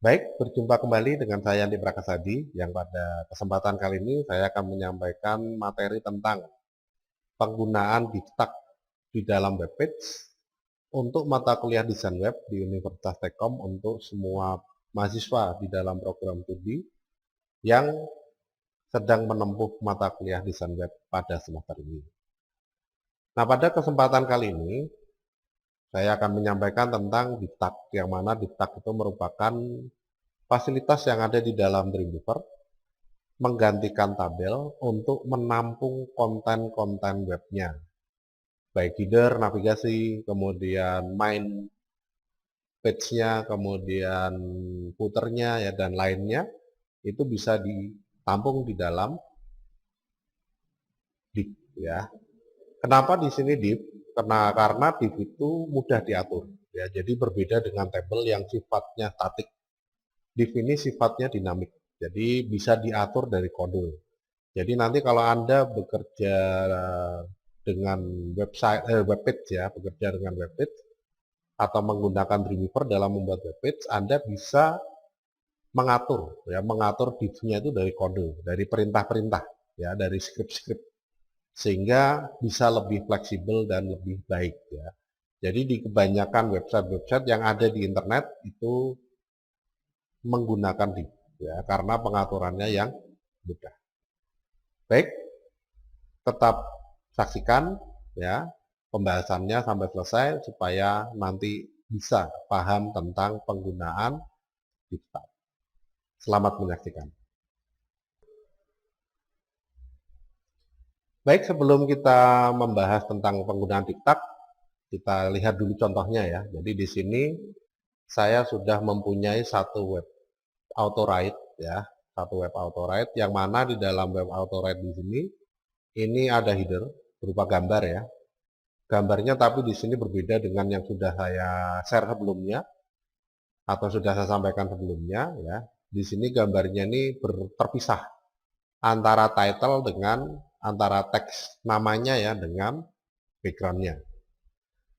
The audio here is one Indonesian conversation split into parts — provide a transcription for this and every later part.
Baik, berjumpa kembali dengan saya Andi Prakasadi yang pada kesempatan kali ini saya akan menyampaikan materi tentang penggunaan Diftak di dalam webpage untuk mata kuliah desain web di Universitas Tekkom untuk semua mahasiswa di dalam program studi yang sedang menempuh mata kuliah desain web pada semester ini. Nah, pada kesempatan kali ini saya akan menyampaikan tentang Diftak, yang mana Diftak itu merupakan fasilitas yang ada di dalam Dreamweaver menggantikan tabel untuk menampung konten-konten webnya, baik header, navigasi, kemudian main page-nya, kemudian footer-nya ya, dan lainnya, itu bisa ditampung di dalam div ya. Kenapa di sini div? Karena div itu mudah diatur ya, jadi berbeda dengan tabel yang sifatnya statik. Div ini sifatnya dinamik, jadi bisa diatur dari kode. Jadi nanti kalau Anda bekerja dengan webpage ya, bekerja dengan webpage atau menggunakan Dreamweaver dalam membuat webpage, Anda bisa mengatur div-nya itu dari kode, dari perintah-perintah ya, dari script-script, sehingga bisa lebih fleksibel dan lebih baik ya. Jadi di kebanyakan website-website yang ada di internet itu menggunakan div ya, karena pengaturannya yang mudah. Baik, tetap saksikan ya pembahasannya sampai selesai supaya nanti bisa paham tentang penggunaan Diftak. Selamat menyaksikan. Baik, sebelum kita membahas tentang penggunaan Diftak, kita lihat dulu contohnya ya. Jadi di sini saya sudah mempunyai satu web auto-write ya, satu web auto-write yang mana di dalam web auto-write di sini ini ada header berupa gambar ya. Gambarnya tapi di sini berbeda dengan yang sudah saya share sebelumnya atau sudah saya sampaikan sebelumnya ya. Di sini gambarnya ini terpisah antara title dengan antara teks namanya ya dengan backgroundnya.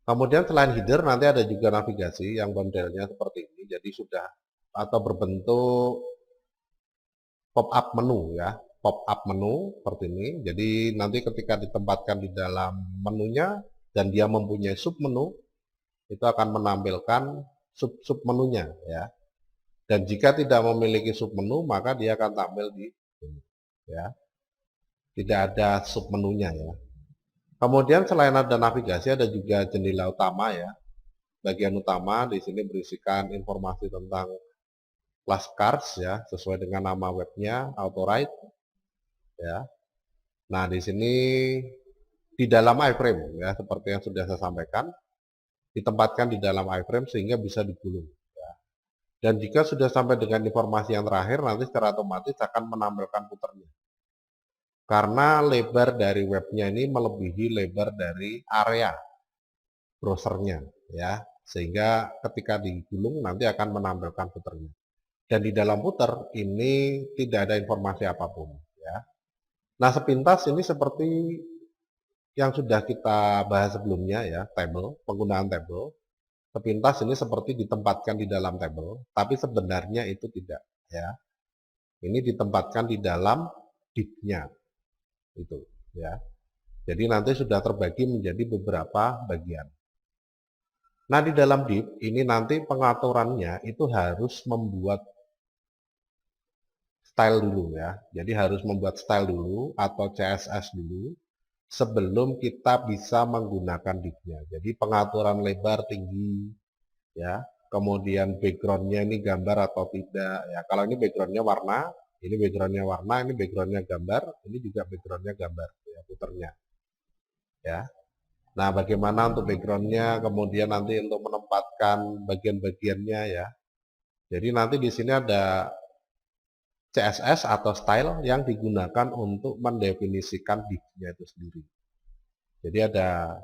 Kemudian selain header nanti ada juga navigasi yang modelnya seperti ini. Jadi sudah atau berbentuk pop-up menu ya, pop-up menu seperti ini. Jadi nanti ketika ditempatkan di dalam menunya dan dia mempunyai sub menu, itu akan menampilkan sub menunya ya. Dan jika tidak memiliki sub menu, maka dia akan tampil di sini ya. Tidak ada sub menunya ya. Kemudian selain ada navigasi, ada juga jendela utama ya. Bagian utama di sini berisikan informasi tentang flashcards ya, sesuai dengan nama webnya, auto-write ya. Nah, di sini di dalam iframe ya, seperti yang sudah saya sampaikan, ditempatkan di dalam iframe sehingga bisa digulung. Ya. Dan jika sudah sampai dengan informasi yang terakhir, nanti secara otomatis akan menampilkan puternya. Karena lebar dari webnya ini melebihi lebar dari area browsernya, ya, sehingga ketika digulung nanti akan menampilkan puternya. Dan di dalam puter ini tidak ada informasi apapun, ya. Nah, sepintas ini seperti yang sudah kita bahas sebelumnya ya, table, penggunaan table. Sepintas ini seperti ditempatkan di dalam table, tapi sebenarnya itu tidak ya. Ini ditempatkan di dalam div-nya itu ya. Jadi nanti sudah terbagi menjadi beberapa bagian. Nah, di dalam div ini nanti pengaturannya itu harus membuat style dulu ya. Jadi harus membuat style dulu atau CSS dulu sebelum kita bisa menggunakan div-nya. Jadi pengaturan lebar, tinggi ya. Kemudian backgroundnya ini gambar atau tidak ya. Kalau ini backgroundnya warna, ini backgroundnya warna, ini backgroundnya gambar, ini juga backgroundnya gambar ya, puternya ya. Nah, bagaimana untuk backgroundnya, kemudian nanti untuk menempatkan bagian-bagiannya ya. Jadi nanti di sini ada CSS atau style yang digunakan untuk mendefinisikan div-nya itu sendiri. Jadi ada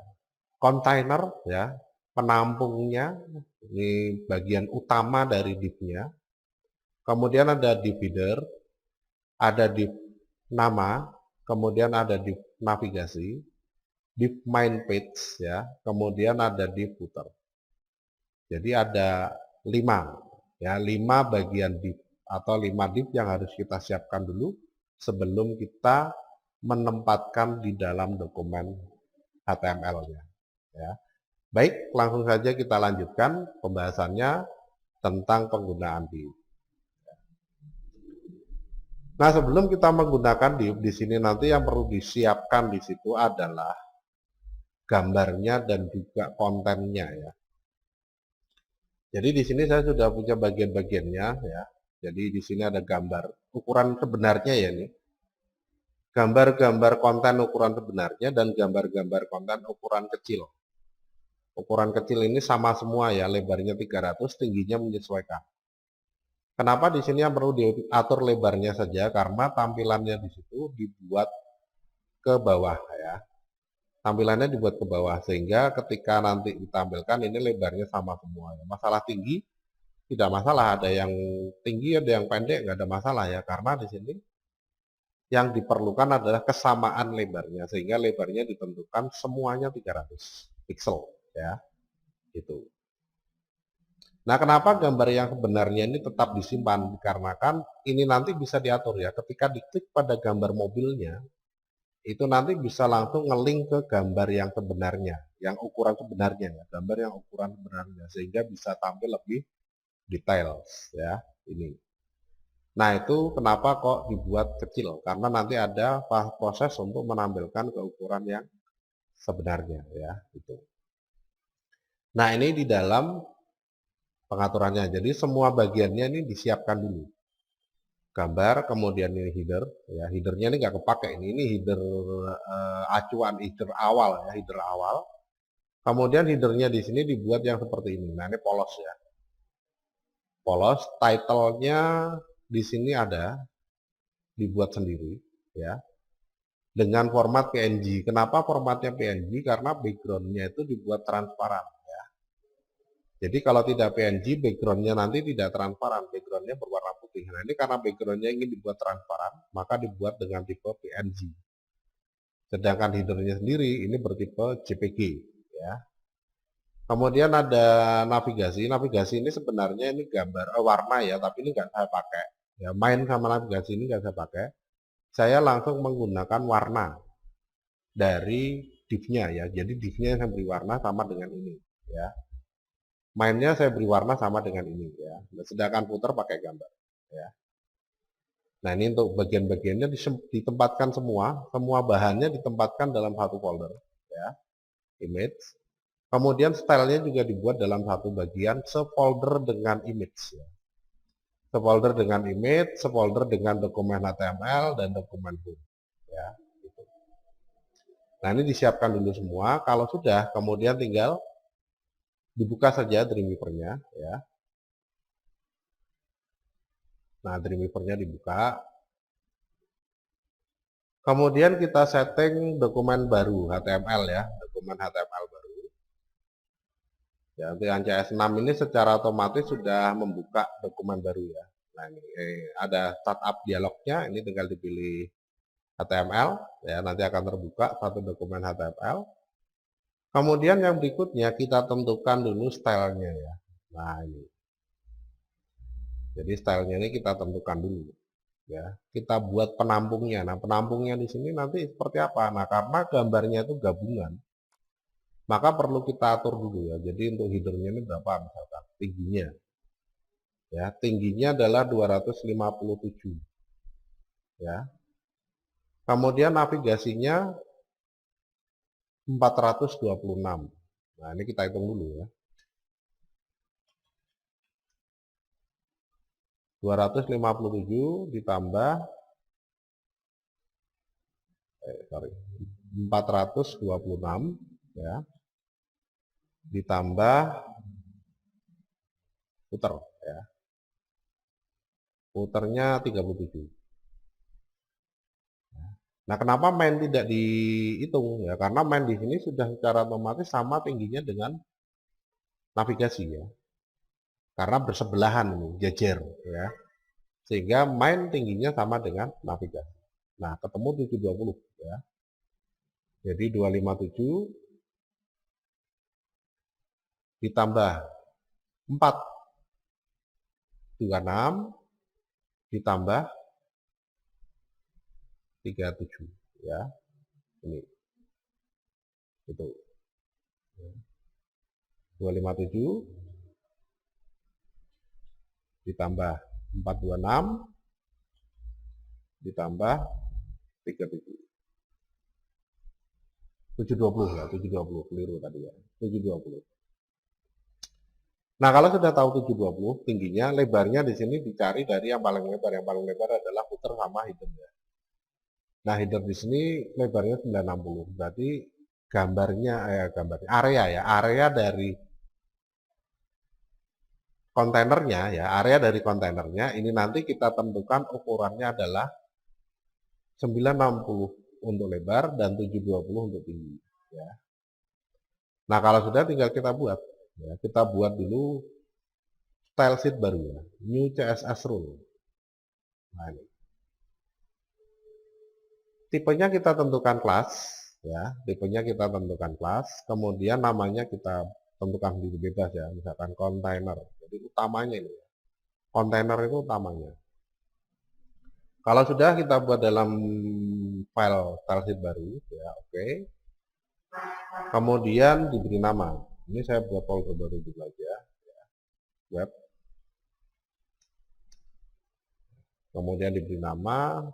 container ya, penampungnya, ini bagian utama dari div-nya. Kemudian ada div header, ada div nama, kemudian ada div navigasi, div main page ya, kemudian ada div footer. Jadi ada 5 Ya, 5 bagian div atau 5 div yang harus kita siapkan dulu sebelum kita menempatkan di dalam dokumen HTML-nya. Ya. Baik, langsung saja kita lanjutkan pembahasannya tentang penggunaan div. Nah, sebelum kita menggunakan div, di sini nanti yang perlu disiapkan di situ adalah gambarnya dan juga kontennya ya. Jadi di sini saya sudah punya bagian-bagiannya ya. Jadi di sini ada gambar ukuran sebenarnya ya nih. Gambar-gambar konten ukuran sebenarnya dan gambar-gambar konten ukuran kecil. Ukuran kecil ini sama semua ya, lebarnya 300, tingginya menyesuaikan. Kenapa di sini yang perlu diatur lebarnya saja? Karena tampilannya di situ dibuat ke bawah ya. Tampilannya dibuat ke bawah sehingga ketika nanti ditampilkan ini lebarnya sama semua. Masalah tinggi tidak masalah, ada yang tinggi ada yang pendek nggak ada masalah ya, karena di sini yang diperlukan adalah kesamaan lebarnya sehingga lebarnya ditentukan semuanya 300 pixel ya gitu. Nah, kenapa gambar yang sebenarnya ini tetap disimpan? Dikarenakan ini nanti bisa diatur ya, ketika diklik pada gambar mobilnya itu nanti bisa langsung ngelink ke gambar yang sebenarnya, yang ukuran sebenarnya ya, gambar yang ukuran sebenarnya sehingga bisa tampil lebih detail ya ini. Nah, itu kenapa kok dibuat kecil? Karena nanti ada proses untuk menampilkan ke ukuran yang sebenarnya ya itu. Nah, ini di dalam pengaturannya. Jadi semua bagiannya ini disiapkan dulu. Gambar, kemudian ini header ya. Headernya ini nggak kepake ini header acuan, header awal ya, header awal. Kemudian headernya di sini dibuat yang seperti ini. Nah, ini polos ya. Polos, title-nya di sini ada dibuat sendiri ya. Dengan format PNG. Kenapa formatnya PNG? Karena background-nya itu dibuat transparan ya. Jadi kalau tidak PNG, background-nya nanti tidak transparan, background-nya berwarna putih. Nah, ini karena background-nya ingin dibuat transparan, maka dibuat dengan tipe PNG. Sedangkan header-nya sendiri ini bertipe JPG ya. Kemudian ada navigasi. Navigasi ini sebenarnya ini gambar warna ya, tapi ini nggak saya pakai. Ya, main sama navigasi ini nggak saya pakai. Saya langsung menggunakan warna dari div-nya ya. Jadi div-nya yang saya beri warna sama dengan ini ya. Mainnya saya beri warna sama dengan ini ya. Sedangkan footer pakai gambar ya. Nah, ini untuk bagian-bagiannya ditempatkan semua bahannya ditempatkan dalam satu folder ya, image. Kemudian stylenya juga dibuat dalam satu bagian sefolder dengan image ya. Sefolder dengan image, sefolder dengan dokumen HTML dan dokumen home ya. Gitu. Nah, ini disiapkan dulu semua. Kalau sudah, kemudian tinggal dibuka saja Dreamweaver-nya ya. Nah, Dreamweaver-nya dibuka. Kemudian kita setting dokumen baru HTML ya, dokumen HTML baru. Ya, dengan CS6 ini secara otomatis sudah membuka dokumen baru ya. Nah, ini ada startup dialognya, ini tinggal dipilih HTML ya, nanti akan terbuka satu dokumen HTML. Kemudian yang berikutnya kita tentukan dulu stylenya ya. Nah, ini. Jadi stylenya ini kita tentukan dulu ya. Kita buat penampungnya. Nah, penampungnya di sini nanti seperti apa? Nah, karena gambarnya itu gabungan, maka perlu kita atur dulu ya. Jadi untuk headernya ini berapa misalkan tingginya. Ya, tingginya adalah 257 ya. Kemudian navigasinya 426. Nah, ini kita hitung dulu ya. 257 ditambah 426 ya. Ditambah footer ya. Footernya 37. Nah, kenapa main tidak dihitung ya? Karena main di sini sudah secara otomatis sama tingginya dengan navigasi ya. Karena bersebelahan ini, jejer ya. Sehingga main tingginya sama dengan navigasi. Nah, ketemu 720 ya. Jadi 257 ditambah 4 26 ditambah 37 ya. Ini. Itu. 257 ditambah 426 ditambah 37. 720 ya, 720 keliru tadi ya. 720. Nah, kalau sudah tahu 720 tingginya, lebarnya di sini dicari dari yang paling lebar. Yang paling lebar adalah footer sama headernya. Nah, header di sini lebarnya 960. Berarti gambarnya area dari kontainernya ya, area dari kontainernya ini nanti kita tentukan ukurannya adalah 960 untuk lebar dan 720 untuk tinggi ya. Nah, kalau sudah tinggal kita buat ya, kita buat dulu style sheet baru ya, new CSS rule. Nah, ini. Tipenya kita tentukan kelas ya, tipenya kita tentukan kelas, kemudian namanya kita tentukan di bebas ya, misalkan kontainer. Jadi utamanya ini ya. Kontainer itu utamanya. Kalau sudah kita buat dalam file style sheet baru ya, oke. Kemudian diberi nama. Ini saya buat folder baru dulu aja ya. Web. Kemudian diberi nama,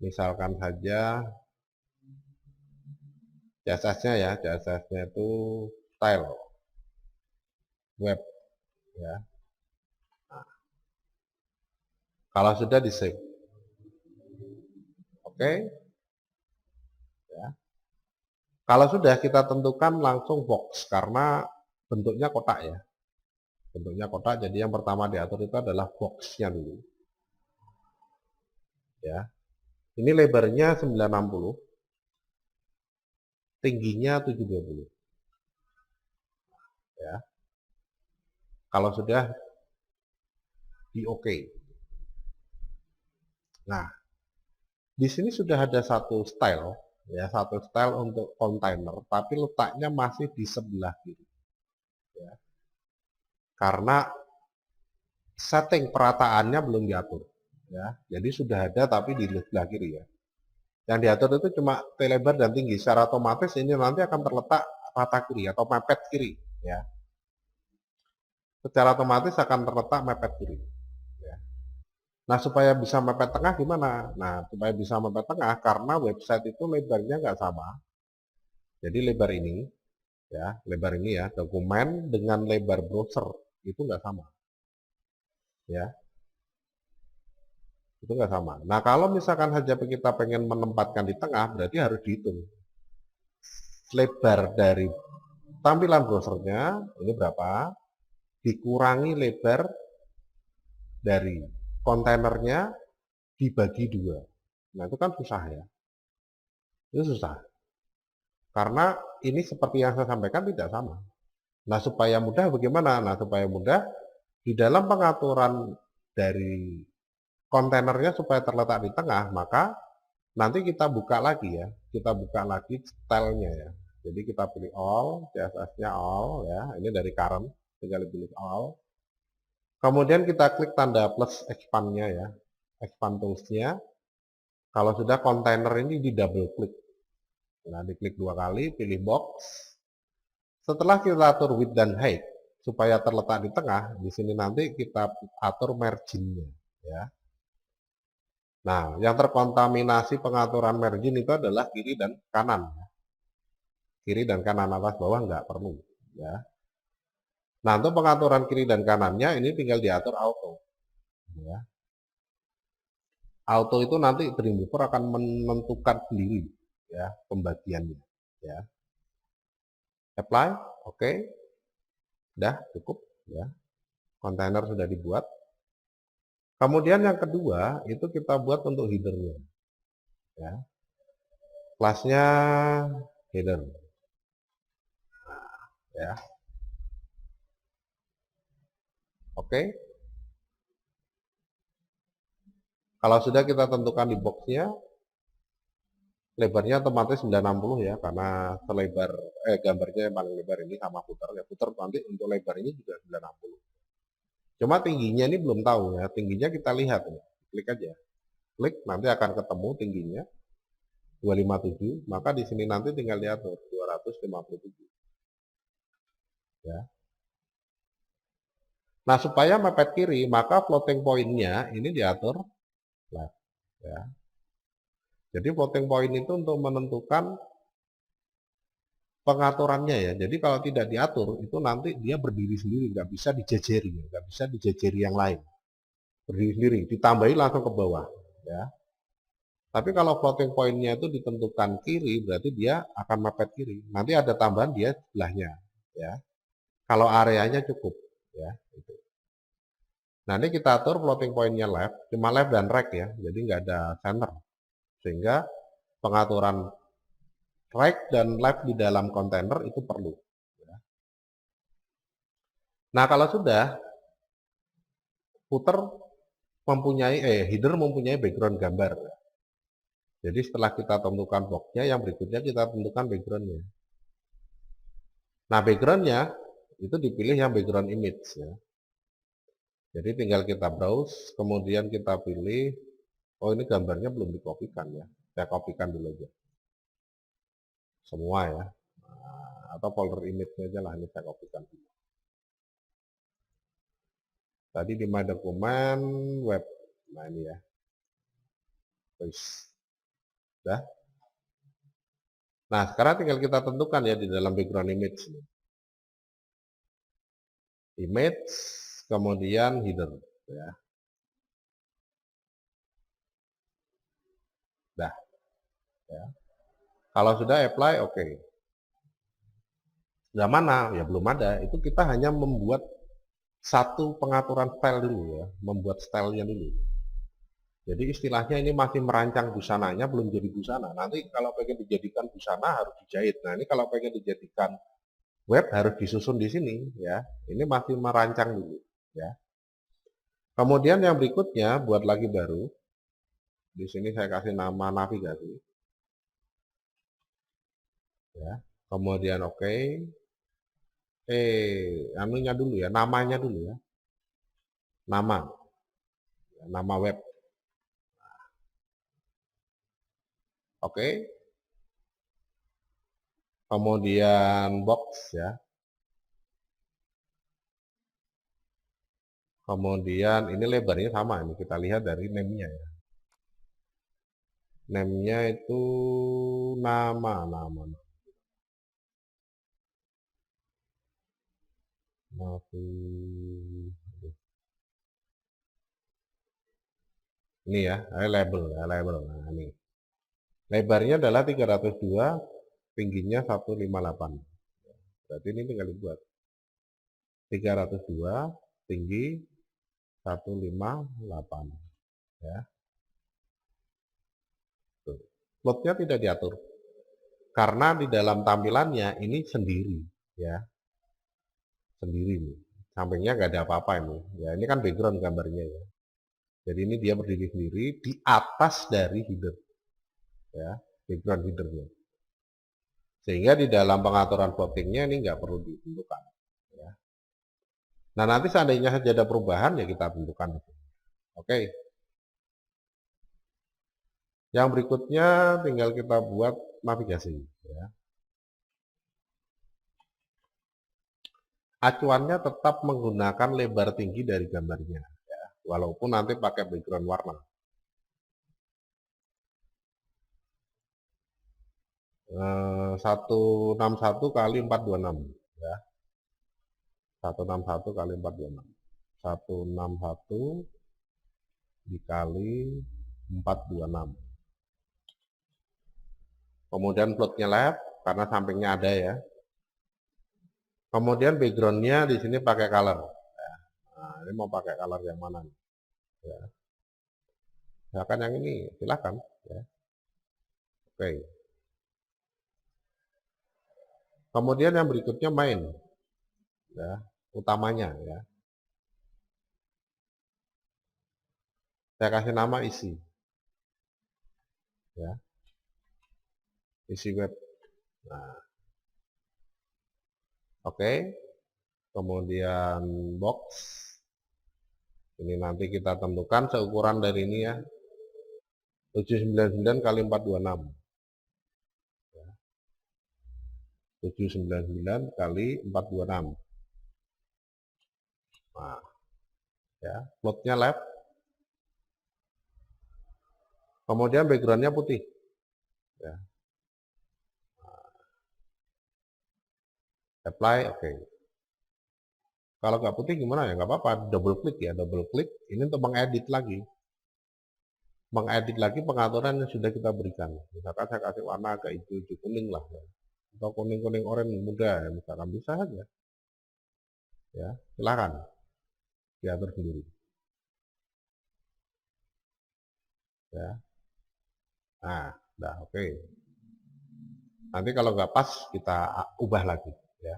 misalkan saja CSS-nya ya, CSS-nya itu style web ya. Nah, kalau sudah di save, oke ya. Kalau sudah kita tentukan langsung box karena bentuknya kotak ya, bentuknya kotak. Jadi yang pertama diatur itu adalah box-nya dulu ya. Ini lebarnya 960, tingginya 720 ya. Kalau sudah di oke. Nah, di sini sudah ada satu style ya, satu style untuk kontainer, tapi letaknya masih di sebelah kiri ya. Karena setting perataannya belum diatur ya. Jadi sudah ada tapi di sebelah kiri ya. Yang diatur itu cuma lebar dan tinggi. Secara otomatis ini nanti akan terletak rata kiri atau mepet kiri ya. Secara otomatis akan terletak mepet kiri ya. Nah, supaya bisa mepet tengah gimana? Nah, supaya bisa mepet tengah karena website itu lebarnya nggak sama. Jadi lebar ini ya, dokumen dengan lebar browser itu nggak sama ya, itu nggak sama. Nah, kalau misalkan saja kita pengen menempatkan di tengah, berarti harus dihitung lebar dari tampilan browsernya ini berapa, dikurangi lebar dari kontainernya dibagi 2. Nah, itu kan susah ya, itu susah karena ini seperti yang saya sampaikan tidak sama. Nah, supaya mudah bagaimana? Nah, supaya mudah di dalam pengaturan dari kontainernya supaya terletak di tengah, maka nanti kita buka lagi ya, kita buka lagi stylenya ya. Jadi kita pilih all, CSS-nya all ya, ini dari current, tinggal pilih all. Kemudian kita klik tanda plus expand-nya ya, expand tools-nya. Kalau sudah kontainer ini di double klik. Nah, diklik 2 kali, pilih box. Setelah kita atur width dan height supaya terletak di tengah, di sini nanti kita atur margin-nya ya. Nah, yang terkontaminasi pengaturan margin itu adalah kiri dan kanan. Kiri dan kanan, atas bawah nggak perlu ya. Nah, untuk pengaturan kiri dan kanannya ini tinggal diatur auto ya. Auto itu nanti Dreamweaver akan menentukan sendiri ya pembagiannya ya. Apply, oke. Udah cukup ya. Kontainer sudah dibuat. Kemudian yang kedua itu kita buat untuk headernya ya. Kelasnya header ya. Oke. Kalau sudah kita tentukan di boxnya, lebarnya otomatis 960 ya, karena selebar gambarnya yang paling lebar ini sama footer ya. Footer nanti untuk lebar ini juga 960. Cuma tingginya ini belum tahu ya. Tingginya kita lihat ya. Klik aja. Klik nanti akan ketemu tingginya 257. Maka di sini nanti tinggal diatur 257. Ya. Nah, supaya mepet kiri, maka floating point-nya ini diatur left. Ya. Jadi floating point itu untuk menentukan pengaturannya ya. Jadi kalau tidak diatur, itu nanti dia berdiri sendiri, nggak bisa dijejeri, nggak bisa dijejeri yang lain. Berdiri sendiri, ditambahi langsung ke bawah. Ya. Tapi kalau floating point-nya itu ditentukan kiri, berarti dia akan mepet kiri. Nanti ada tambahan dia sebelahnya. Ya. Kalau areanya cukup. Ya. Gitu. Nah ini kita atur floating point-nya left, cuma left dan right ya, jadi nggak ada center. Sehingga pengaturan right dan left di dalam kontainer itu perlu. Nah kalau sudah, footer mempunyai, header mempunyai background gambar. Jadi setelah kita tentukan boxnya, yang berikutnya kita tentukan backgroundnya. Nah backgroundnya itu dipilih yang background image ya. Jadi tinggal kita browse, kemudian kita pilih, oh ini gambarnya belum dikopikan ya, saya kopikan dulu aja. Semua ya, atau folder image-nya aja lah, ini saya kopikan dulu. Tadi di my dokumen web, nah ini ya, sudah. Nah sekarang tinggal kita tentukan ya di dalam background image, image, kemudian header, ya. Dah, ya. Kalau sudah apply, oke. Sudah mana? Ya belum ada. Itu kita hanya membuat satu pengaturan style dulu ya, membuat stylenya dulu. Jadi istilahnya ini masih merancang busananya, belum jadi busana. Nanti kalau pengen dijadikan busana harus dijahit. Nah ini kalau pengen dijadikan web harus disusun di sini ya. Ini masih merancang dulu ya. Kemudian yang berikutnya buat lagi baru. Di sini saya kasih nama navigasi. Ya. Kemudian oke. Anunya dulu ya, namanya dulu ya. Nama web. Oke. Kemudian box ya. Kemudian ini lebarnya sama, ini kita lihat dari name-nya ya. Name-nya itu nama. Ini ya, label. Nah, ini. Lebarnya adalah 302, tingginya 158. Berarti ini tinggal dibuat. 302, tinggi 158. Ya. Plotnya tidak diatur. Karena di dalam tampilannya ini sendiri. Ya. Sendiri nih. Sampingnya nggak ada apa-apa ini. Ya, ini kan background gambarnya ya. Jadi ini dia berdiri sendiri di atas dari header. Ya, background headernya. Sehingga di dalam pengaturan plottingnya ini nggak perlu ditentukan. Ya. Nah nanti seandainya saja ada perubahan ya kita tentukan. Oke. Yang berikutnya tinggal kita buat navigasi. Ya. Acuannya tetap menggunakan lebar tinggi dari gambarnya. Ya. Walaupun nanti pakai background warna. 161 kali 426 ya. 161 kali 426. 161 dikali 426. Kemudian plotnya left karena sampingnya ada ya. Kemudian backgroundnya di sini pakai color. Nah, ini mau pakai color yang mana? Ya. Silakan yang ini, silakan. Ya. Oke. Kemudian yang berikutnya main, ya, utamanya ya. Saya kasih nama isi, ya, isi web. Nah, oke. Kemudian box, Ini nanti kita tentukan seukuran dari ini ya. 799 kali 426. 799 kali 426. Nah, ya, floatnya left. Kemudian backgroundnya putih. Ya. Apply, oke. Kalau nggak putih gimana ya? Nggak apa-apa, double klik ya, double klik. Ini untuk mengedit lagi. Mengedit lagi pengaturan yang sudah kita berikan. Misalkan saya kasih warna agak hijau kuning lah. Ya. Atau kuning-kuning oranye muda, ya. Misalkan bisa saja. Ya, silakan diatur sendiri. Ya. Nah, udah oke. Nanti kalau nggak pas kita ubah lagi. Ya.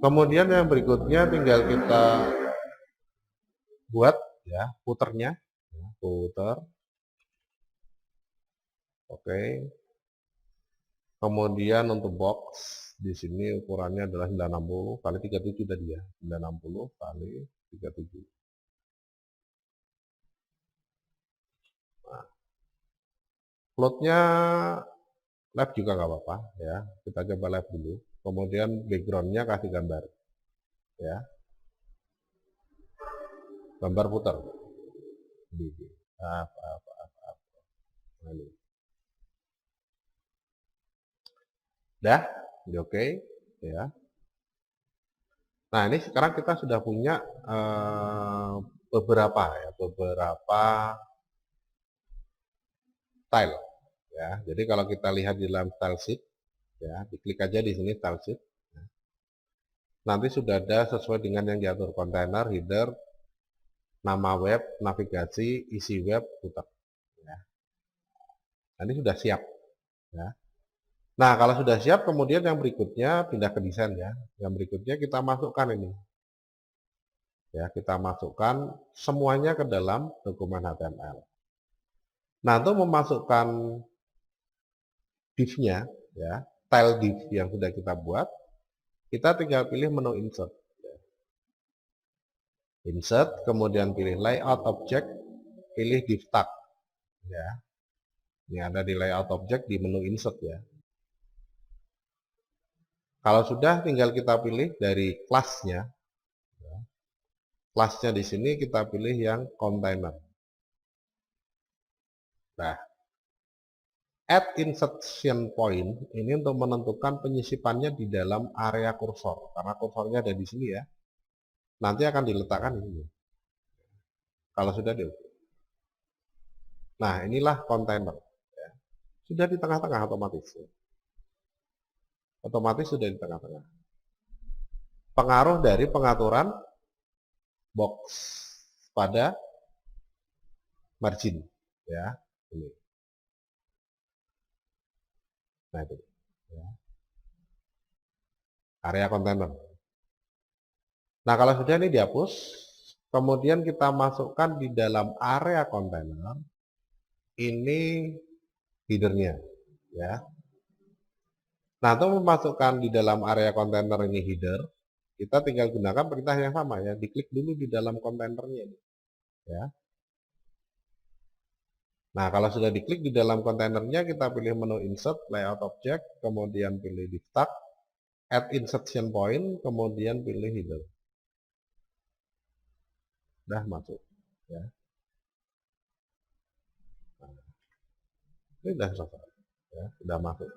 Kemudian yang berikutnya tinggal kita buat ya puternya, ya, puter. Oke. Kemudian untuk box di sini ukurannya adalah 960 kali 37 tadi ya, 960 kali 37. Nah, floatnya left juga nggak apa-apa ya, kita coba left dulu. Kemudian backgroundnya kasih gambar, ya, gambar putar. Ini. Dah, oke, ya. Nah ini sekarang kita sudah punya beberapa style, ya. Jadi kalau kita lihat di dalam style sheet, ya, diklik aja di sini style sheet. Nanti sudah ada sesuai dengan yang diatur, kontainer, header, nama web, navigasi, isi web, footer. Ya. Nah, ini sudah siap. Ya. Nah, kalau sudah siap, kemudian yang berikutnya pindah ke desain ya. Yang berikutnya kita masukkan ini. Ya, kita masukkan semuanya ke dalam dokumen HTML. Nah, untuk memasukkan div-nya, ya, style div yang sudah kita buat, kita tinggal pilih menu insert. Insert, kemudian pilih layout object, pilih div tag. Ya. Ini ada di layout object di menu insert ya. Kalau sudah, tinggal kita pilih dari kelasnya. Kelasnya di sini kita pilih yang container. Nah, add insertion point ini untuk menentukan penyisipannya di dalam area kursor. Karena kursornya ada di sini ya. Nanti akan diletakkan di sini. Kalau sudah di OK. Nah, inilah container. Ya. Sudah di tengah-tengah otomatis. Ya. Otomatis sudah di tengah-tengah. Pengaruh dari pengaturan box pada margin. Ya, ini. Nah, itu. Ya. Area kontainer. Nah, kalau sudah ini dihapus, kemudian kita masukkan di dalam area kontainer, ini headernya. Ya. Nah, untuk memasukkan di dalam area kontainer ini header, kita tinggal gunakan perintah yang sama ya, diklik dulu di dalam kontainernya. Ya. Nah, kalau sudah diklik di dalam kontainernya, kita pilih menu insert, layout object, kemudian pilih div tag, add insertion point, kemudian pilih header. Sudah masuk. Ya. Nah, ini sudah selesai. Ya, sudah masuk.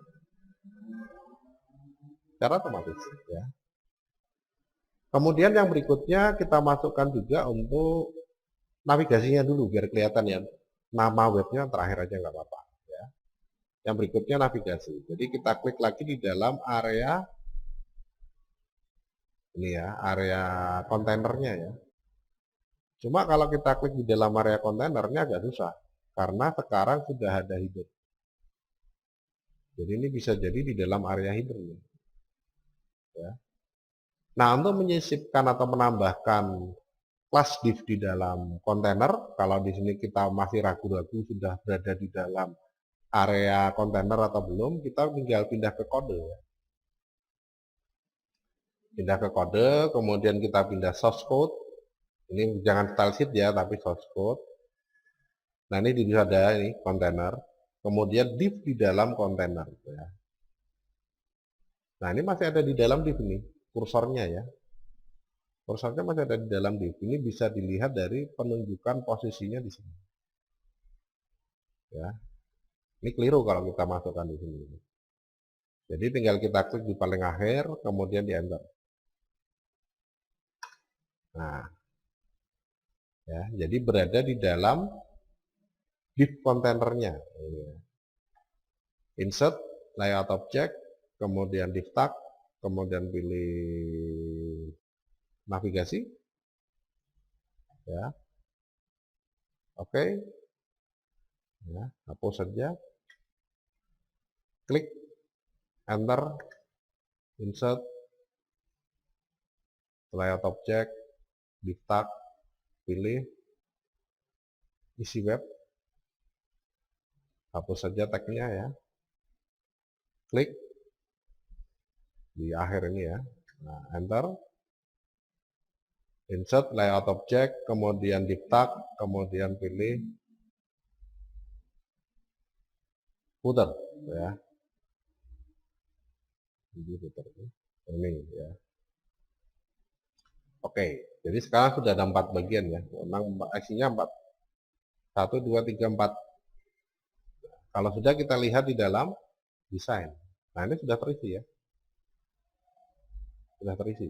Secara otomatis. Ya. Kemudian yang berikutnya kita masukkan juga untuk navigasinya dulu, biar kelihatan ya. Nama webnya terakhir aja nggak apa-apa. Ya. Yang berikutnya navigasi. Jadi kita klik lagi di dalam area ini ya, area kontainernya ya. Cuma kalau kita klik di dalam area kontainernya agak susah, karena sekarang sudah ada header. Jadi ini bisa jadi di dalam area header. Ya. Nah, untuk menyisipkan atau menambahkan kelas div di dalam kontainer, kalau di sini kita masih ragu-ragu sudah berada di dalam area kontainer atau belum, kita tinggal pindah ke kode. Ya. Pindah ke kode, kemudian kita pindah source code, Ini jangan style sheet ya, tapi source code. Nah ini bisa ada ini kontainer, kemudian div di dalam kontainer. Ya. Nah ini masih ada di dalam div ini, kursornya ya. Kursornya masih ada di dalam div. Ini bisa dilihat dari penunjukan posisinya di sini. Ya, ini keliru kalau kita masukkan di sini. Jadi tinggal kita klik di paling akhir, kemudian di enter. Nah, ya, jadi berada di dalam div kontainernya. Insert, layout object, kemudian div tag, kemudian pilih navigasi, ya, oke, ya, hapus saja, klik, enter, insert, layout object, div tag, pilih isi web, hapus saja tagnya ya, klik di akhir ini ya, nah, enter, insert layout object, kemudian div tag, kemudian pilih footer ya, jadi footer ini ya. Oke, jadi sekarang sudah ada 4 bagian ya, memang isinya 4, 1, 2, 3, 4. Kalau sudah kita lihat di dalam desain, nah ini sudah terisi ya, sudah terisi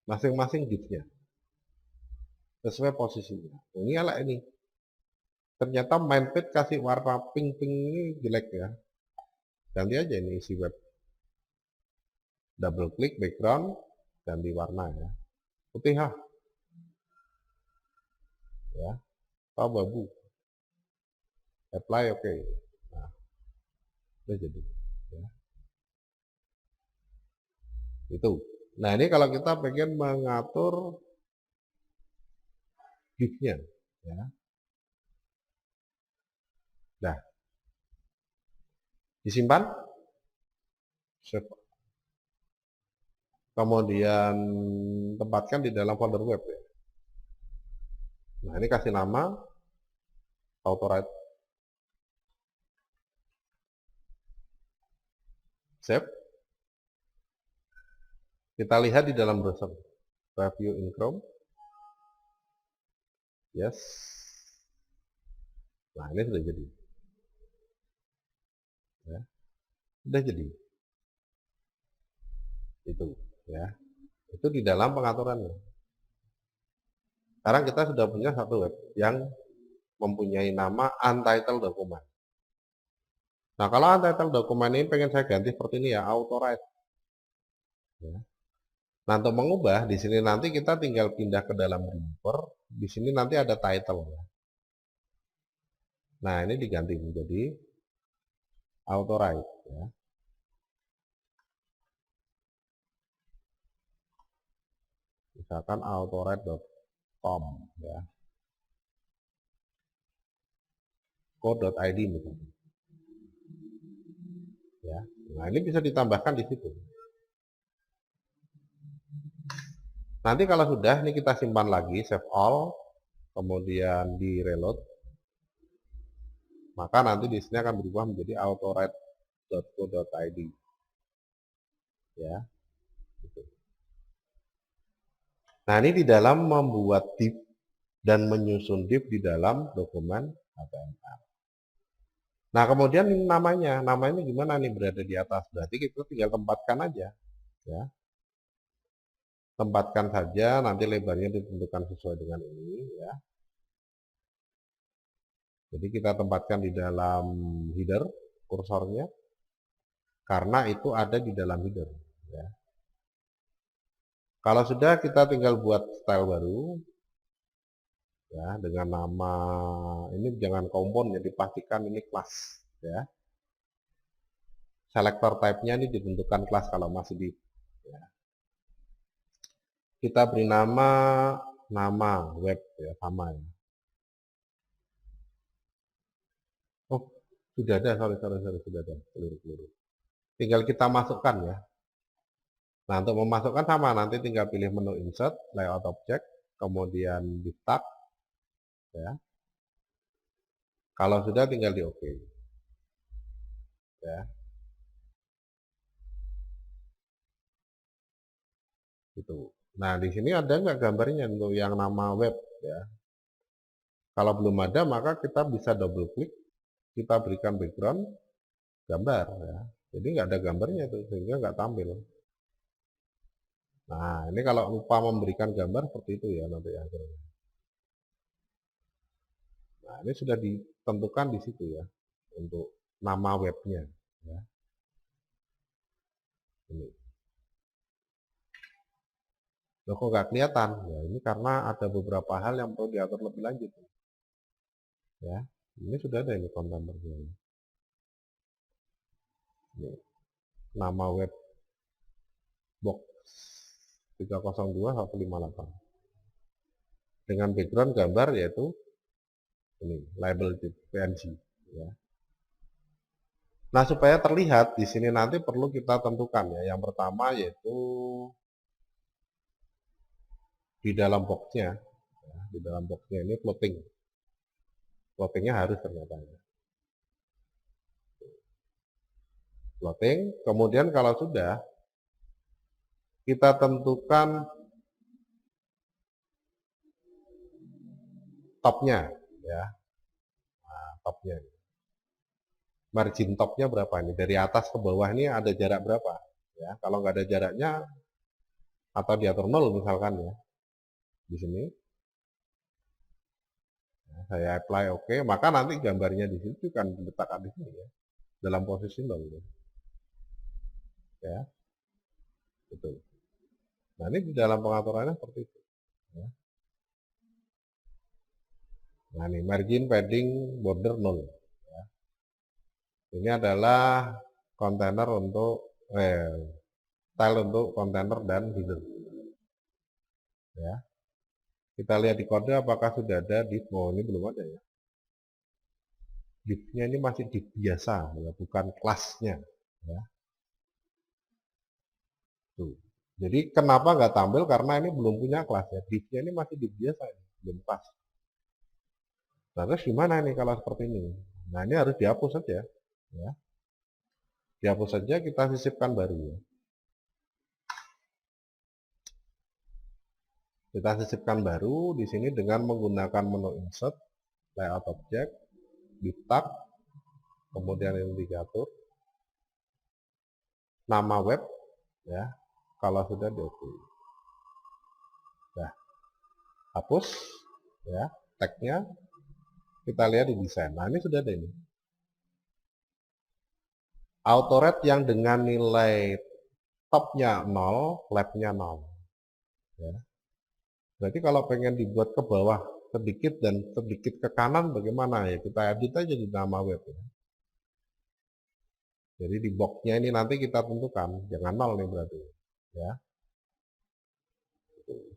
masing-masing divnya sesuai posisinya. Ini ala ini ternyata main page kasih warna pink ini jelek ya, ganti aja ini isi web, double klik background, ganti warna ya, putih ya, atau babu, apply, oke. Nah, udah jadi ya. Itu. Nah ini kalau kita pengen mengatur divnya ya. Nah, disimpan, save, kemudian tempatkan di dalam folder web ya. Nah ini kasih nama auto-write, save. Kita lihat di dalam browser, review in Chrome, yes. Nah ini sudah jadi ya. Sudah jadi itu ya, itu di dalam pengaturannya. Sekarang kita sudah punya satu web yang mempunyai nama untitled document. Nah kalau untitled document ini pengen saya ganti seperti ini ya, auto-write ya. Nah untuk mengubah di sini nanti kita tinggal pindah ke dalam remover, di sini nanti ada title ya. Nah ini diganti menjadi auto-write ya. Misalkan auto-write.com ya, co.id misalnya ya. Nah ini bisa ditambahkan di situ. Nanti kalau sudah ini kita simpan lagi, save all, kemudian di reload, maka nanti di sini akan berubah menjadi auto-write.co.id ya. Gitu. Nah ini di dalam membuat div dan menyusun div di dalam dokumen HTML. Nah kemudian namanya gimana nih, berada di atas, berarti kita tinggal tempatkan aja ya, tempatkan saja, nanti lebarnya ditentukan sesuai dengan ini ya. Jadi kita tempatkan di dalam header kursornya, karena itu ada di dalam header ya. Kalau sudah, kita tinggal buat style baru ya, dengan nama ini jangan kompon ya, dipastikan ini kelas ya. Selector type-nya ini ditentukan kelas kalau masih di ya. Kita beri nama web ya, sama ya. Oh, sudah ada, sorry, sudah ada, keliru. Tinggal kita masukkan ya. Nah, untuk memasukkan sama, nanti tinggal pilih menu insert, layout object, kemudian di tag, ya. Kalau sudah tinggal di OK, ya. Gitu. Nah, di sini ada nggak gambarnya untuk yang nama web, ya. Kalau belum ada, maka kita bisa double klik, kita berikan background gambar, ya. Jadi nggak ada gambarnya itu, sehingga nggak tampil. Nah, ini kalau lupa memberikan gambar seperti itu ya nanti akhirnya. Nah, ini sudah ditentukan di situ ya untuk nama webnya. Ya. Ini. Loh, kok nggak kelihatan? Ya, ini karena ada beberapa hal yang perlu diatur lebih lanjut. Ya, ini sudah ada ini kontainernya. Ini. Nama web box 302.158 dengan background gambar yaitu ini label PNG. Ya. Nah, supaya terlihat di sini nanti perlu kita tentukan ya. Yang pertama yaitu di dalam boxnya, ya, di dalam boxnya ini floatingnya harus ternyata ya. Floating, kemudian kalau sudah kita tentukan topnya ya, nah, topnya margin topnya berapa ini, dari atas ke bawah ini ada jarak berapa ya. Kalau nggak ada jaraknya atau diatur 0 misalkan ya, di sini ya, saya apply OK, maka nanti gambarnya di situ kan diletakkan di sini ya, dalam posisi 0 ya, betul. Nah, ini di dalam pengaturannya seperti itu ya. Nah, ini margin padding border 0 ya. Ini adalah kontainer untuk style untuk kontainer dan header ya. Kita lihat di kode apakah sudah ada div. Oh, ini belum ada ya. Divnya ini masih div biasa ya, bukan kelasnya ya. Tuh. Jadi kenapa nggak tampil, karena ini belum punya kelas ya. Divnya ini masih div biasa ya, belum kelas. Nah, terus gimana nih kalau seperti ini? Nah, ini harus dihapus saja ya. Dihapus saja, kita sisipkan baru ya. Kita sisipkan baru di sini dengan menggunakan menu insert, layout object, di tag, kemudian ini diatur, nama web ya. Kalau sudah di OK. Nah, hapus ya tagnya, kita lihat di desain. Nah, ini sudah ada ini. Autorate yang dengan nilai topnya 0, labnya 0. Ya. Berarti kalau pengen dibuat ke bawah sedikit dan sedikit ke kanan bagaimana ya? Kita edit aja di nama web. Ya. Jadi di boxnya ini nanti kita tentukan, jangan 0 nih berarti. Ya.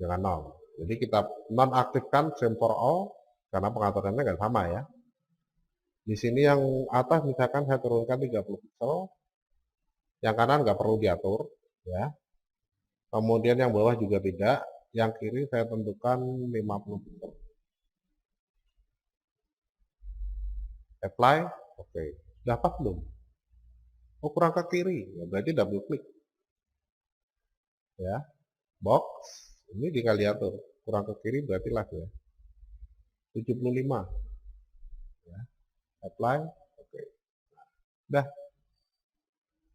Jangan 0. Jadi kita nonaktifkan same for all, karena pengaturannya nggak sama ya. Di sini yang atas misalkan saya turunkan 30 pixel, yang kanan nggak perlu diatur ya. Kemudian yang bawah juga tidak, yang kiri saya tentukan 50 pixel. Apply, oke. Sudah pas belum? Oh, kurang ke kiri, ya berarti double klik. Ya, box, ini tinggal diatur. Kurang ke kiri berarti left ya. 75. Ya. Apply, oke. Dah.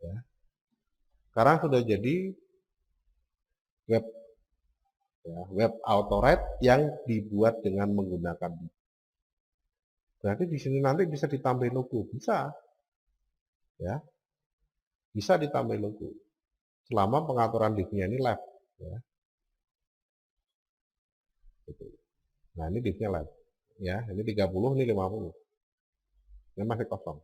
Ya. Sekarang sudah jadi web ya, web autorite yang dibuat dengan menggunakan. Berarti di sini nanti bisa ditambah logo, bisa. Ya. Bisa ditambah logo. Selama pengaturan divnya ini left ya. Nah, ini divnya left. Ya, ini 30, ini 50. Ini masih kosong.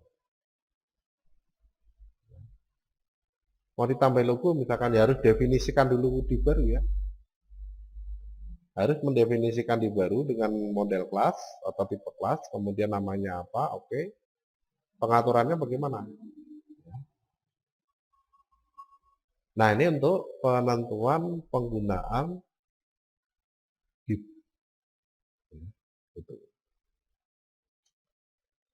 Mau ditambah logo misalkan ya harus definisikan dulu di baru ya. Harus mendefinisikan di baru dengan model kelas atau tipe kelas, kemudian namanya apa, oke. Pengaturannya bagaimana? Nah, ini untuk penentuan penggunaan div Itu.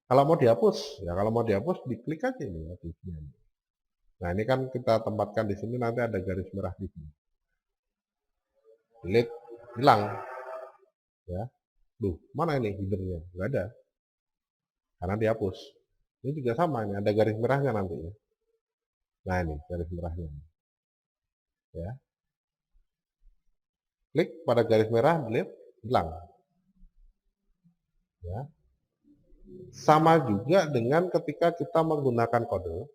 Kalau mau dihapus, ya kalau mau dihapus diklik aja ini ya divnya. Nah ini kan kita tempatkan di sini, nanti ada garis merah di sini. Delete, hilang. Ya, duh mana ini headernya? Nggak ada, karena dihapus. Ini juga sama, ini ada garis merahnya nanti ya. Nah ini garis merahnya. Ya, klik pada garis merah, delete, hilang. Ya. Sama juga dengan ketika kita menggunakan kode,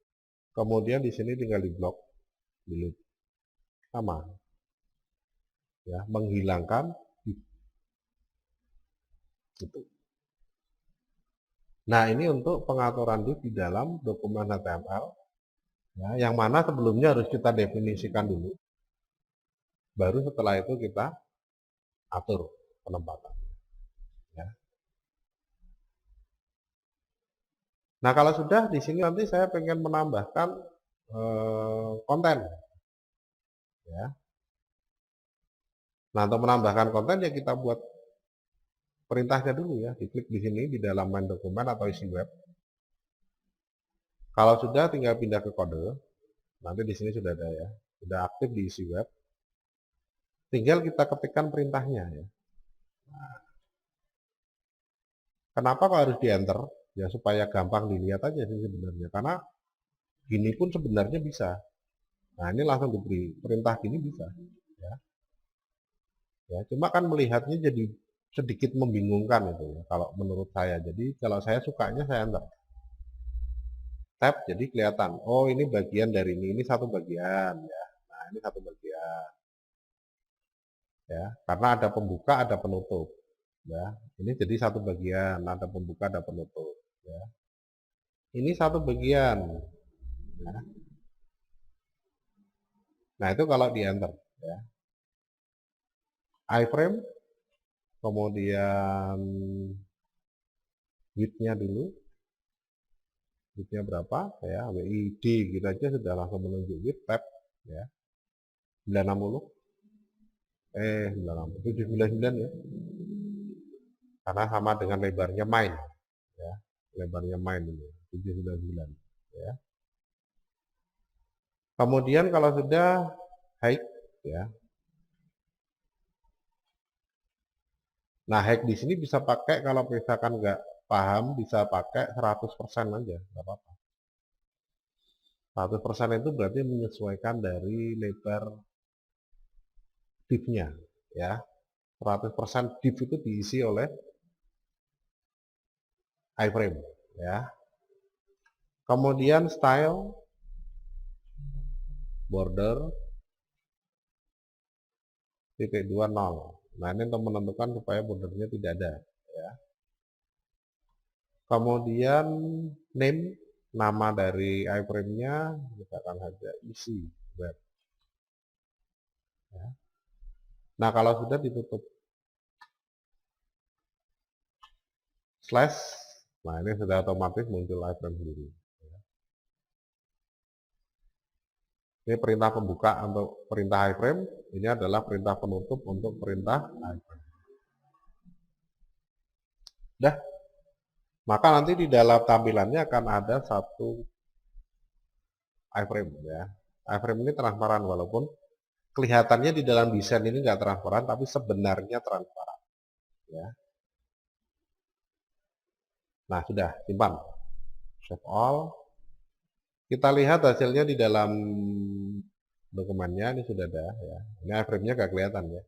kemudian di sini tinggal di blok, delete, sama. Ya, menghilangkan itu. Nah ini untuk pengaturan div di dalam dokumen HTML, ya, yang mana sebelumnya harus kita definisikan dulu, baru setelah itu kita atur penempatan. Ya. Nah kalau sudah di sini nanti saya pengen menambahkan konten. Ya. Nah untuk menambahkan konten ya kita buat perintahnya dulu ya, diklik di sini di dalam main dokumen atau isi web. Kalau sudah tinggal pindah ke kode, nanti di sini sudah ada ya, sudah aktif di isi web. Tinggal kita ketikkan perintahnya ya. Nah, kenapa kok harus di enter? Ya supaya gampang dilihat aja sih sebenarnya. Karena gini pun sebenarnya bisa. Nah ini langsung diberi perintah gini bisa. Ya, ya cuma kan melihatnya jadi sedikit membingungkan itu ya, kalau menurut saya. Jadi kalau saya sukanya saya enter. Tab jadi kelihatan. Oh ini bagian dari ini satu bagian ya. Nah ini satu bagian. Ya, karena ada pembuka, ada penutup. Ya, ini jadi satu bagian, ada pembuka, ada penutup. Ya. Ini satu bagian. Ya. Nah itu kalau di enter. Ya. Iframe, kemudian width-nya dulu. Width-nya berapa? Ya, WID gitu aja sudah langsung menunjuk width tab. Ya. 960. 960. 799 ya. Karena sama dengan lebarnya main. Ya. Lebarnya main ini. 799. Ya. Kemudian kalau sudah height ya. Nah, height di sini bisa pakai kalau misalkan nggak paham bisa pakai 100% aja, nggak apa-apa. 100% itu berarti menyesuaikan dari lebar div-nya ya. 100% div itu diisi oleh iframe ya. Kemudian style border titik 20. Nah ini untuk menentukan supaya bordernya tidak ada ya. Kemudian name, nama dari iframe-nya misalkan saja isi web ya. Nah kalau sudah ditutup slash, nah ini sudah otomatis muncul iframe sendiri. Ini perintah pembuka untuk perintah iframe, ini adalah perintah penutup untuk perintah iframe. Dah, maka nanti di dalam tampilannya akan ada satu iframe ya. Iframe ini transparan walaupun kelihatannya di dalam desain ini nggak transparan, tapi sebenarnya transparan. Ya. Nah sudah simpan, save all. Kita lihat hasilnya di dalam dokumennya ini sudah ada ya. Ini iframe-nya nggak kelihatan ya.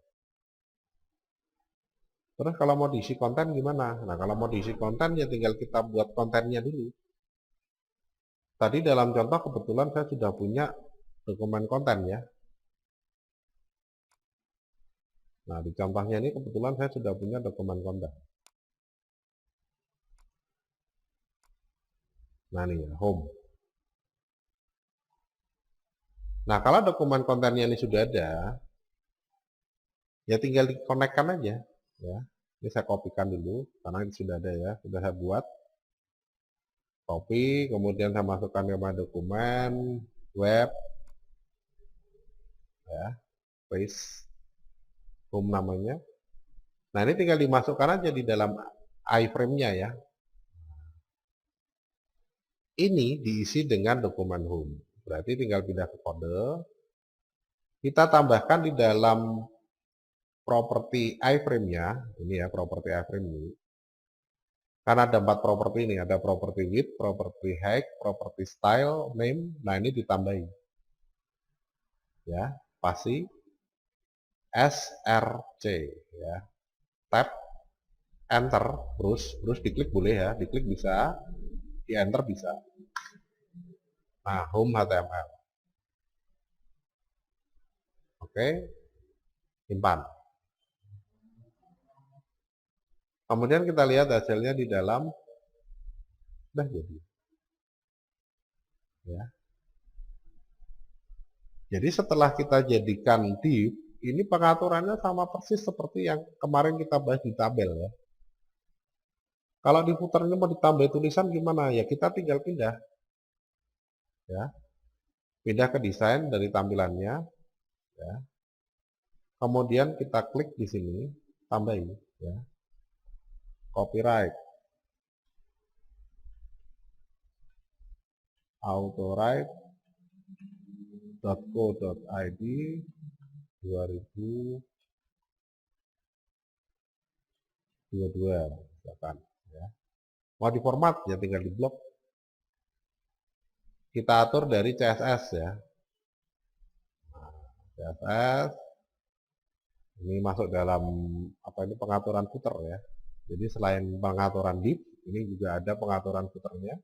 Terus kalau mau diisi konten gimana? Nah kalau mau diisi konten ya tinggal kita buat kontennya dulu. Tadi dalam contoh kebetulan saya sudah punya dokumen konten ya. Nah di contohnya ini kebetulan saya sudah punya dokumen konten. Nah ini ya, home. Nah kalau dokumen kontennya ini sudah ada, ya tinggal dikonekkan aja. Ya, ini saya kopikan dulu karena ini sudah ada ya, sudah saya buat. Copy, kemudian saya masukkan ke dokumen web, ya, paste, home namanya. Nah, ini tinggal dimasukkan aja di dalam iframe-nya ya. Ini diisi dengan dokumen home. Berarti tinggal pindah ke kode. Kita tambahkan di dalam properti iframe-nya. Ini ya, properti iframe ini. Karena ada 4 properti ini. Ada properti width, properti height, properti style, name. Nah, ini ditambahin. Ya, pasti SRC ya. Tab, enter, terus diklik boleh ya. Diklik bisa, di enter bisa. Nah, home HTML. Oke, simpan. Kemudian kita lihat hasilnya di dalam, udah jadi. Ya. Jadi setelah kita jadikan div, ini pengaturannya sama persis seperti yang kemarin kita bahas di tabel ya. Kalau di footer ini mau ditambah tulisan gimana? Ya kita tinggal pindah. Ya. Pindah ke desain dari tampilannya. Ya. Kemudian kita klik di sini, tambahin. Ya. Copyright. autorite.co.id 2022 misalkan ya. Mau diformat ya tinggal di blok. Kita atur dari CSS ya. Nah, CSS ini masuk dalam apa ini pengaturan footer ya. Jadi selain pengaturan div, ini juga ada pengaturan footernya,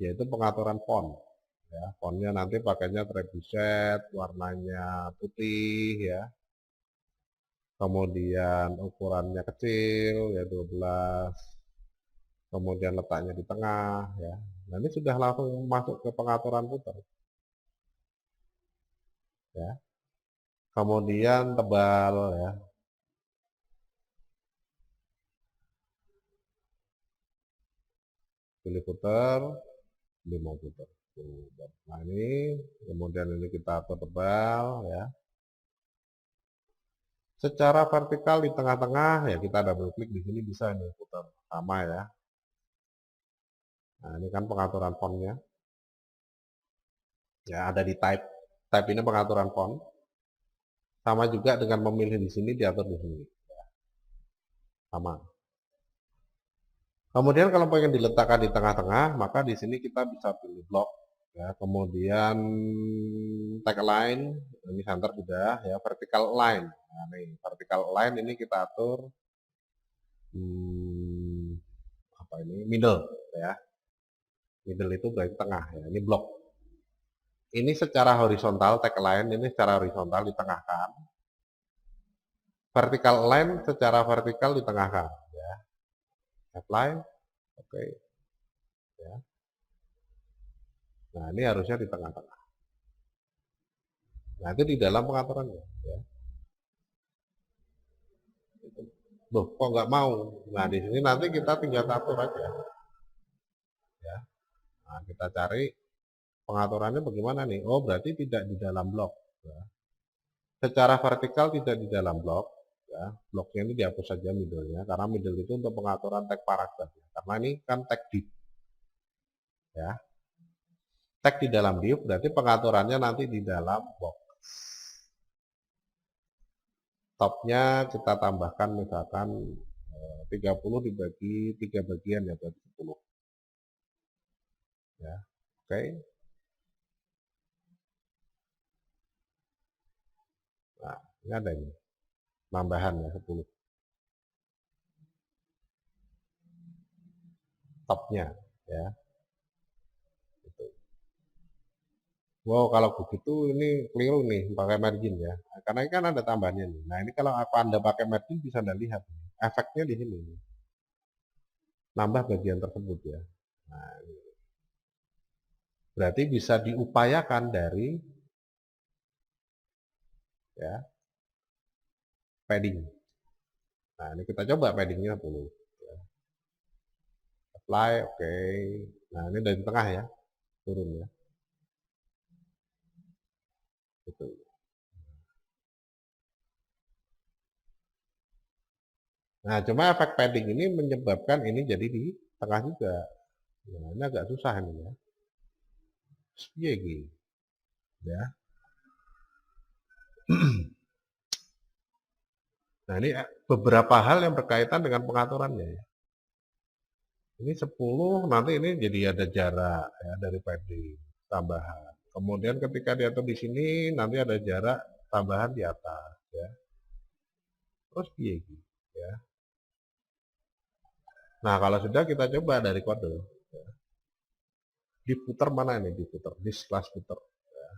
yaitu pengaturan font. Ya, fontnya nanti pakainya trebuchet, warnanya putih ya. Kemudian ukurannya kecil ya 12. Kemudian letaknya di tengah ya. Nah, ini sudah langsung masuk ke pengaturan footer. Ya. Kemudian tebal ya. Pilih footer, pilih mau footer. Nah, ini kemudian ini kita atur tebal ya. Secara vertikal di tengah-tengah ya kita double klik di sini bisa nih footer sama ya. Nah, ini kan pengaturan fontnya. Ya, ada di type. Type ini pengaturan font. Sama juga dengan memilih di sini diatur di sini. Sama. Kemudian kalau pengen diletakkan di tengah-tengah, maka di sini kita bisa pilih blok. Ya, kemudian tagline, ini center sudah ya, vertical line. Nah, nih, vertical line ini kita atur apa ini middle ya. Middle itu berarti tengah ya. Ini blok. Ini secara horizontal tagline ini secara horizontal ditengahkan. Vertical line secara vertikal ditengahkan ya. Apply. Oke. Ya. Nah, ini harusnya di tengah-tengah. Nah, itu di dalam pengaturannya ya. Loh, kok nggak mau? Nah, di sini nanti kita tinggal atur aja. Ya. Nah, kita cari pengaturannya bagaimana nih? Oh, berarti tidak di dalam blok. Ya. Secara vertikal tidak di dalam blok. Ya. Bloknya ini dihapus saja middle-nya, karena middle itu untuk pengaturan tag paragraf. Ya. Karena ini kan tag div. Ya. Tag di dalam div, berarti pengaturannya nanti di dalam box. Topnya kita tambahkan misalkan 30 dibagi 3 bagian ya berarti 10. Ya, oke. Nah, ini ada ini. Tambahan ya 10. Topnya ya. Gitu. Wow, kalau begitu ini keliru nih pakai margin ya. Karena ini kan ada tambahannya nih. Nah, ini kalau Anda pakai margin bisa Anda lihat. Efeknya di sini. Nambah bagian tersebut ya. Nah, berarti bisa diupayakan dari ya padding. Nah, ini kita coba paddingnya 10. Ya. Apply, oke. Nah, ini dari tengah ya, turun ya. Gitu. Nah, cuma efek padding ini menyebabkan ini jadi di tengah juga. Nah, ini agak susah ini ya. Piye iki? Ya. Nah, ini beberapa hal yang berkaitan dengan pengaturannya ya. Ini 10, nanti ini jadi ada jarak ya dari padding tambahan. Kemudian ketika diatur di sini nanti ada jarak tambahan di atas ya. Terus piye iki? Ya. Nah, kalau sudah kita coba dari kode. Ya. Diputar mana ini? Diputar di slash putar. Ya.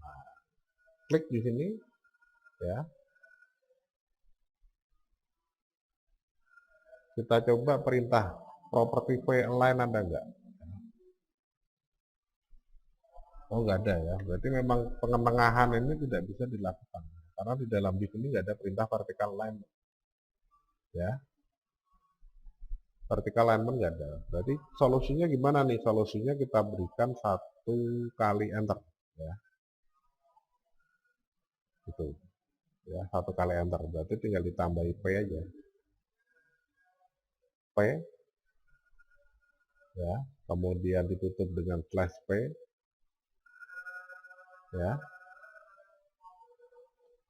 Nah, klik di sini ya. Kita coba perintah property align ada enggak? Oh, enggak ada ya. Berarti memang pengentengahan ini tidak bisa dilakukan. Karena di dalam div ini enggak ada perintah vertical line. Ya. Vertical alignment enggak ada. Berarti solusinya gimana nih? Solusinya kita berikan 1 kali enter ya. Gitu. Ya, 1 kali enter. Berarti tinggal ditambah P aja. P ya, kemudian ditutup dengan slash P ya.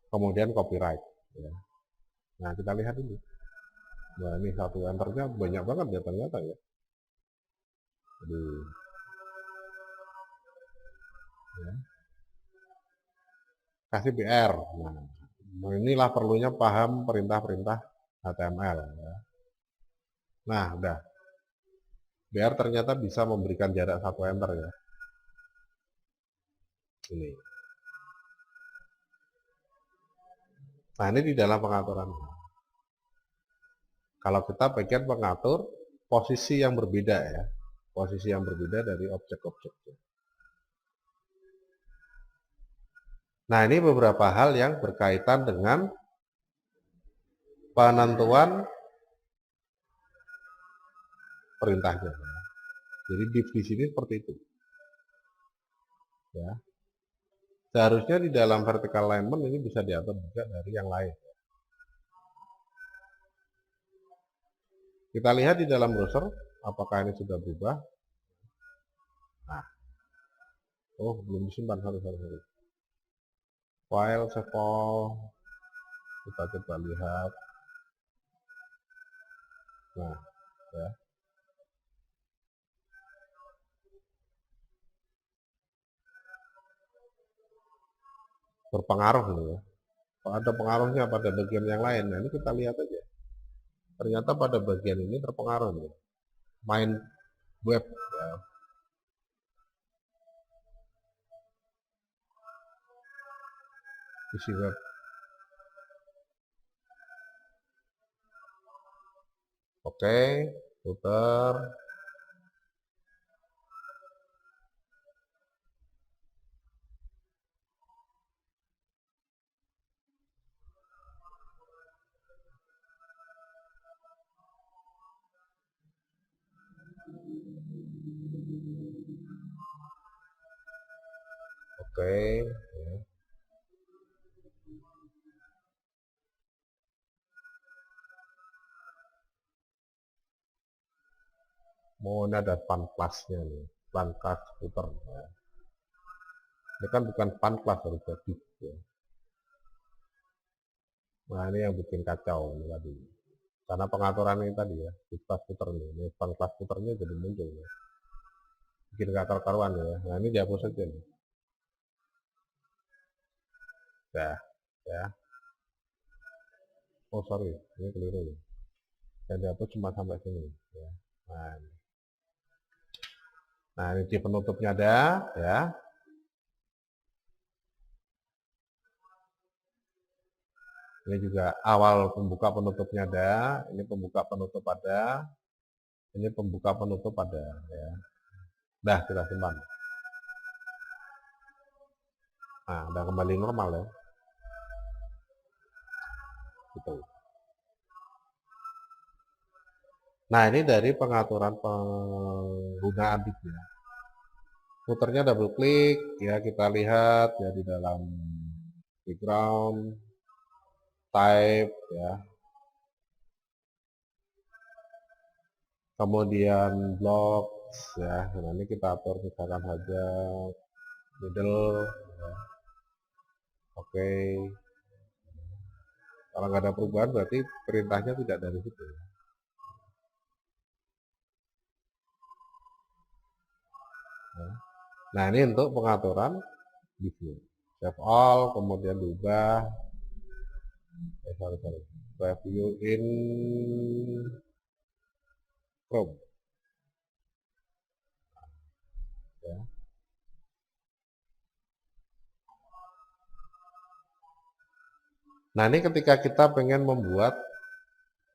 Kemudian copyright ya. Nah, kita lihat dulu. Nah, ini 1 enternya banyak banget ya ternyata ya. Jadi ya. Kasih BR. Nah, inilah perlunya paham perintah-perintah HTML ya. Nah, udah. BR ternyata bisa memberikan jarak 1 enter ya. Ini. Nah, ini di dalam pengaturan. Kalau kita bagian mengatur posisi yang berbeda ya. Posisi yang berbeda dari objek-objek. Nah, ini beberapa hal yang berkaitan dengan penentuan perintahnya. Jadi div di sini seperti itu. Ya. Seharusnya di dalam vertical alignment ini bisa diatur juga dari yang lain. Kita lihat di dalam browser apakah ini sudah berubah. Nah, oh belum disimpan, harus. File save all, kita coba lihat. Nah, ya. Berpengaruh ini ya. Kalau ada pengaruhnya pada bagian yang lain, nah ini kita lihat aja. Ternyata pada bagian ini terpengaruh nih. Main web ya. Isi web. Oke, putar. Oke, ya. Mau ini ada fun class-nya nih, fun class putar. Ya. Ini kan bukan fun class, harus jadi. Ya. Nah, ini yang bikin kacau ini tadi. Karena pengaturan ini tadi ya, di class putar ini fun class putarnya jadi muncul ya. Bikin gak karuan ya. Nah, ini dihapus saja nih. Ya, ya. Oh sorry, ini keliru nih. Yang dihapus cuma sampai sini. Ya. Nah, ini di penutupnya ada, ya. Ini juga awal pembuka penutupnya ada, ini pembuka penutup ada, ini pembuka penutup ada, ya. Dah kita simpan. Nah, udah kembali normal ya. Gitu. Nah, ini dari pengaturan penggunaan divnya. Puternya double klik, ya kita lihat ya di dalam background, type, ya. kemudian blok ya. Nah, ini kita atur misalkan saja middle ya. Oke. Kalau nggak ada perubahan berarti perintahnya tidak dari situ. Nah, ini untuk pengaturan di view. Save all, kemudian diubah. Sorry. Preview in Chrome. Ya. Nah, ini ketika kita pengen membuat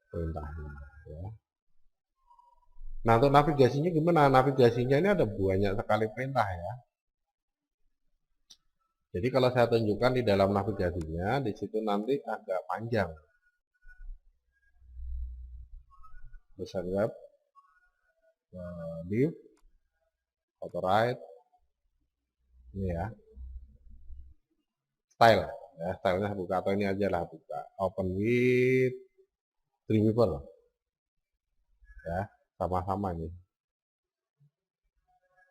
perintahnya. Ya. Nah, untuk navigasinya gimana? Navigasinya ini ada banyak sekali perintah ya. Jadi kalau saya tunjukkan di dalam navigasinya, di situ nanti agak panjang. Bisa web, div, auto-write, ini ya, style, ya stylenya buka atau ini aja lah buka. Open with Dreamweaver, ya sama-sama ini.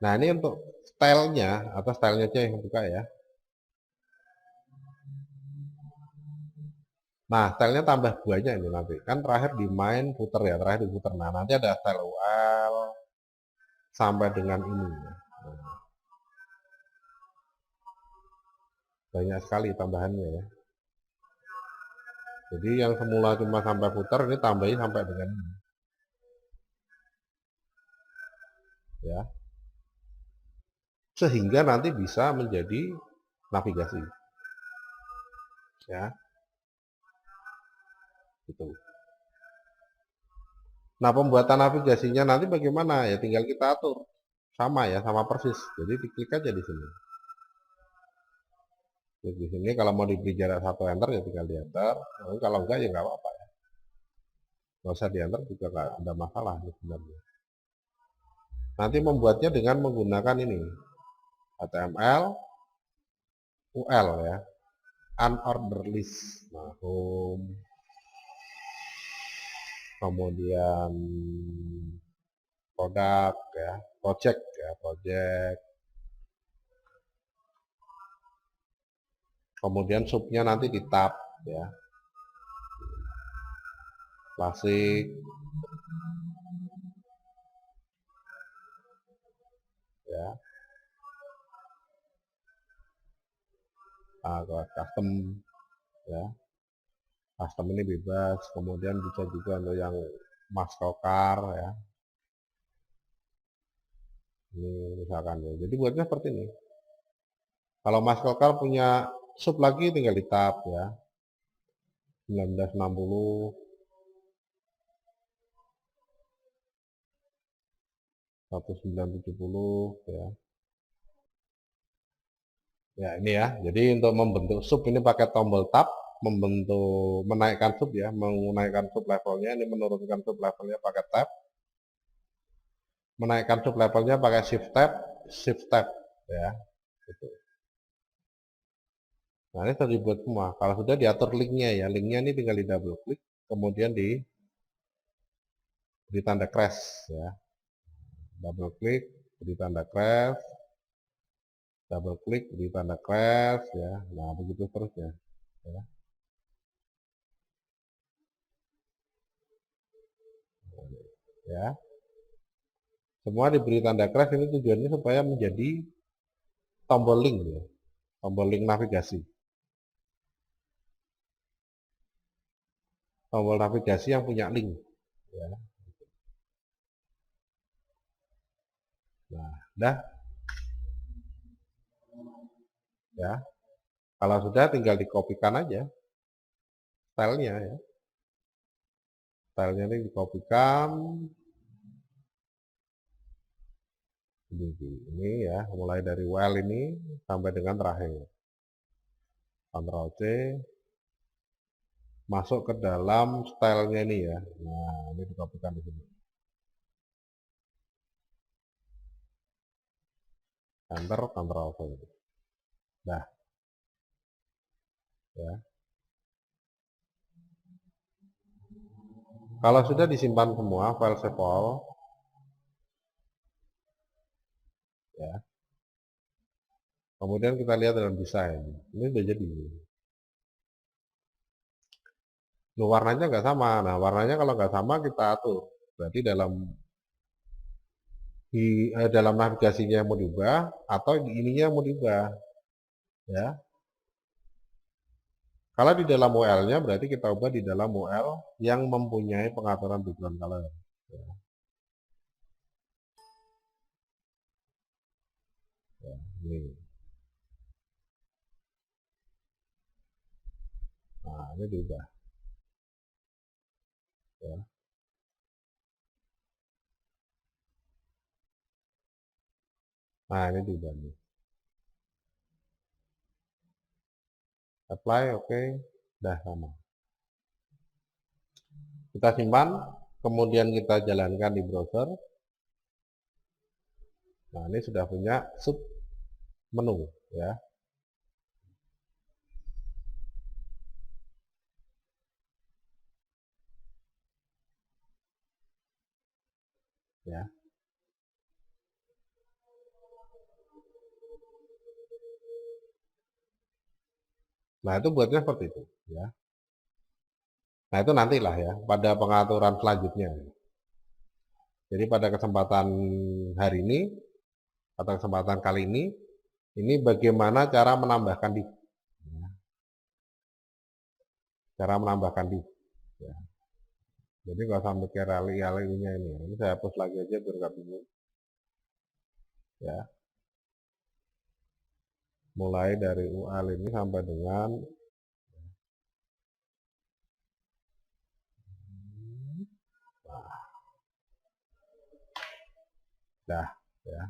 Nah ini untuk stylenya atau stylenya aja yang buka ya. Nah, stylenya tambah banyak ini nanti. Kan terakhir di main footer ya, terakhir di footer. Nah, nanti ada style UL sampai dengan ini. Nah, banyak sekali tambahannya ya. Jadi yang semula cuma sampai footer ini tambahin sampai dengan ini. Ya. Sehingga nanti bisa menjadi navigasi. Ya. Gitu. Nah, pembuatan navigasinya nanti bagaimana? Ya tinggal kita atur. Sama ya, sama persis. Jadi diklik aja di sini. Jadi di sini kalau mau diberi jarak 1 enter ya tinggal di enter. Nah, kalau enggak ya enggak apa-apa ya. Nggak usah di enter juga enggak ada masalah sebenarnya. Nanti membuatnya dengan menggunakan ini. HTML, UL ya. Unordered list. Nah, home. Kemudian produk ya, project ya, project. Kemudian subnya nanti di tab ya. Klasik ya. Nah, custom ya. Custom ini bebas, kemudian bisa juga untuk yang maskokar ya. Ini misalkan ya. Jadi buatnya seperti ini. Kalau maskokar punya sub lagi tinggal di tab ya. 1960 1970 ya. Ya ini ya. Jadi untuk membentuk sub ini pakai tombol tab, membentuk menaikkan sub ya, menaikkan sub levelnya, ini menurunkan sub levelnya pakai tab. Menaikkan sub levelnya pakai shift tab ya. Gitu. Nah ini sudah dibuat semua. Kalau sudah diatur linknya ya, linknya ini tinggal di double klik, kemudian di tanda crash ya. Double klik, beri tanda crash, double klik, beri tanda crash ya. Nah begitu terusnya. Ya. Ya. Semua diberi tanda crash ini tujuannya supaya menjadi tombol link ya. Tombol link navigasi. Tombol navigasi yang punya link. Ya. Nah, dah. Ya. Kalau sudah tinggal dikopikan aja filenya ya. Filenya ini dikopikan. Ini ya, mulai dari while ini sampai dengan terakhir. Ctrl C. Masuk ke dalam stylenya ini ya. Nah, ini dikopikan di sini. Enter, Ctrl V. Nah, ya. Kalau sudah disimpan semua file save all, ya. Kemudian kita lihat dalam desain, ini sudah jadi. Loh, warnanya nggak sama. Nah, warnanya kalau nggak sama kita atur. Berarti dalam navigasinya yang mau diubah atau ininya yang mau diubah, ya. Kalau di dalam UL-nya berarti kita ubah di dalam UL yang mempunyai pengaturan background color. Ya. Ya, ini. Nah, ini diubah. Ya. Nah, ini diubah nih. Apply, oke. Dah sama. Kita simpan, kemudian kita jalankan di browser. Nah, ini sudah punya sub menu, ya. Ya. Nah, itu buatnya seperti itu, ya. Nah, itu nantilah ya, pada pengaturan selanjutnya. Jadi pada kesempatan hari ini, atau kesempatan kali ini bagaimana cara menambahkan div. Ya. Cara menambahkan div. Ya. Jadi nggak usah mikir rally-nya ini. Ini saya hapus lagi aja biar nggak bingung. Ya. Mulai dari UL ini sampai dengan dah, ya.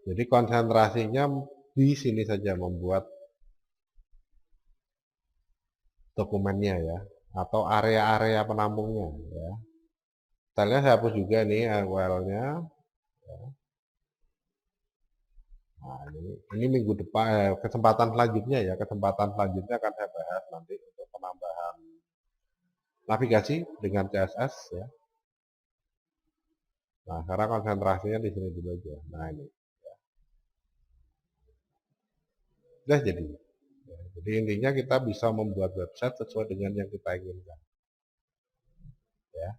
Jadi konsentrasinya di sini saja membuat dokumennya ya, atau area-area penampungnya ya. Misalnya saya hapus juga nih URL-nya. Ya. Nah, ini minggu depan, kesempatan selanjutnya ya, kesempatan selanjutnya akan saya bahas nanti untuk penambahan navigasi dengan CSS ya. Nah, sekarang konsentrasinya di sini dulu aja. Nah, ini. Sudah jadi. Ya, jadi intinya kita bisa membuat website sesuai dengan yang kita inginkan. Ya.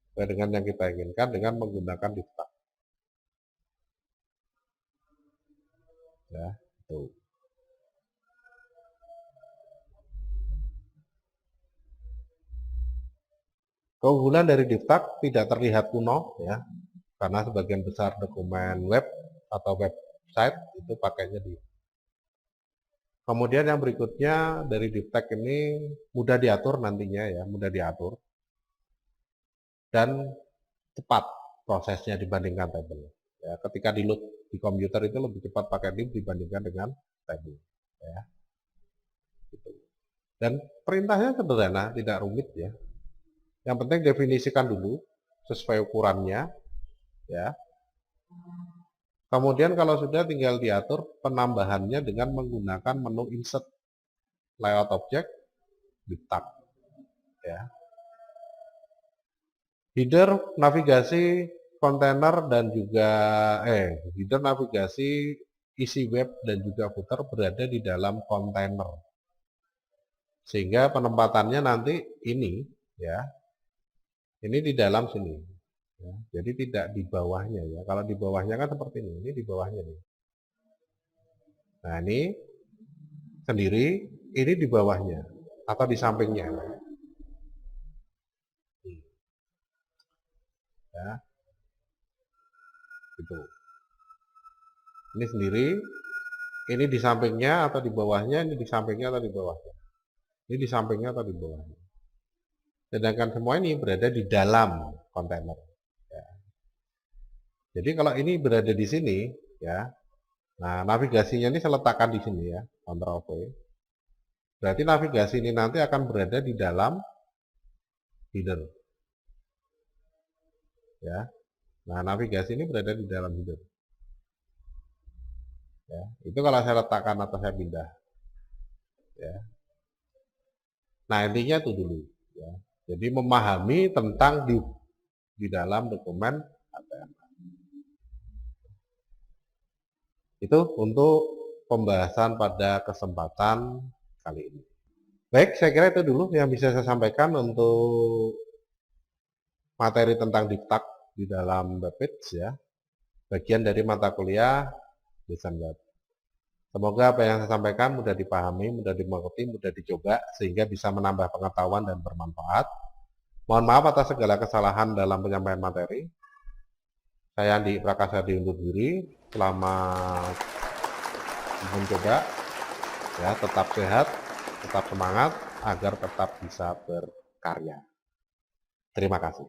Sesuai dengan yang kita inginkan dengan menggunakan div tag. Ya, tuh. Keunggulan dari div tag tidak terlihat kuno ya, karena sebagian besar dokumen web atau website itu pakainya div. Kemudian yang berikutnya dari div tag ini mudah diatur nantinya ya, mudah diatur dan cepat prosesnya dibandingkan tabel. Ya, ketika di load di komputer itu lebih cepat pakai div dibandingkan dengan tabel. Ya. Gitu. Dan perintahnya sederhana, tidak rumit ya. Yang penting definisikan dulu sesuai ukurannya, ya. Kemudian kalau sudah tinggal diatur penambahannya dengan menggunakan menu insert layout object di tab, ya. Header navigasi kontainer dan juga header navigasi isi web dan juga footer berada di dalam kontainer. Sehingga penempatannya nanti ini ya. Ini di dalam sini. Ya, jadi tidak di bawahnya ya. Kalau di bawahnya kan seperti ini di bawahnya nih. Nah, ini sendiri, ini di bawahnya atau di sampingnya. Ya. Gitu. Ini sendiri, ini di sampingnya atau di bawahnya, ini di sampingnya atau di bawahnya. Ini di sampingnya atau di bawahnya. Sedangkan semua ini berada di dalam kontainer. Ya. Jadi kalau ini berada di sini, ya, nah navigasinya ini saya letakkan di sini ya, Ctrl V. Berarti navigasi ini nanti akan berada di dalam header. Ya. Nah, navigasi ini berada di dalam header. Ya, itu kalau saya letakkan atau saya pindah. Ya. Nah, intinya itu dulu. Ya. Jadi memahami tentang di dalam dokumen HTML. Itu untuk pembahasan pada kesempatan kali ini. Baik, saya kira itu dulu yang bisa saya sampaikan untuk materi tentang diktat di dalam webpage ya. Bagian dari mata kuliah desain web. Semoga apa yang saya sampaikan mudah dipahami, mudah dimengerti, mudah dicoba, sehingga bisa menambah pengetahuan dan bermanfaat. Mohon maaf atas segala kesalahan dalam penyampaian materi. Saya Andi Prakasa undur diri. Selamat mencoba, ya, tetap sehat, tetap semangat, agar tetap bisa berkarya. Terima kasih.